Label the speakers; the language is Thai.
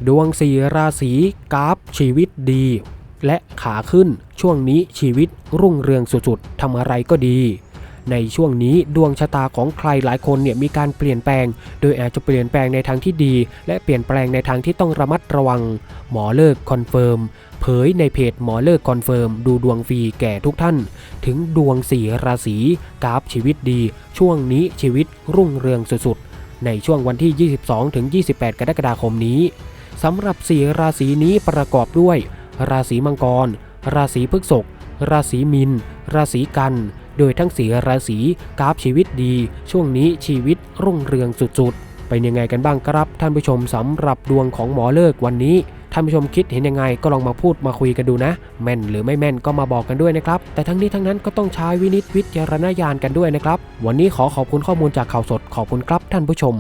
Speaker 1: ดวง4ราศีกราฟชีวิตดีและขาขึ้นช่วงนี้ชีวิตรุ่งเรืองสุดๆทำอะไรก็ดีในช่วงนี้ดวงชะตาของใครหลายคนมีการเปลี่ยนแปลงโดยอาจจะเปลี่ยนแปลงในทางที่ดีและเปลี่ยนแปลงในทางที่ต้องระมัดระวังหมอเลิกคอนเฟิร์มเผยในเพจหมอเลิกคอนเฟิร์มดูดวงฟรีแก่ทุกท่านถึงดวง4ราศีกราฟชีวิตดีช่วงนี้ชีวิตรุ่งเรืองสุดๆในช่วงวันที่22ถึง28กรกฎาคมนี้สำหรับ4ราศีนี้ประกอบด้วยราศีมังกรราศีพฤษภราศีมีนราศีกันโดยทั้ง4ราศีกราฟชีวิตดีช่วงนี้ชีวิตรุ่งเรืองสุดๆเป็นยังไงกันบ้างครับท่านผู้ชมสำหรับดวงของหมอเลิกวันนี้ท่านผู้ชมคิดเห็นยังไงก็ลองมาพูดมาคุยกันดูนะแม่นหรือไม่แม่นก็มาบอกกันด้วยนะครับแต่ทั้งนี้ทั้งนั้นก็ต้องใช้วิจารณญาณกันด้วยนะครับวันนี้ขอบคุณข้อมูลจากข่าวสดขอบคุณครับท่านผู้ชม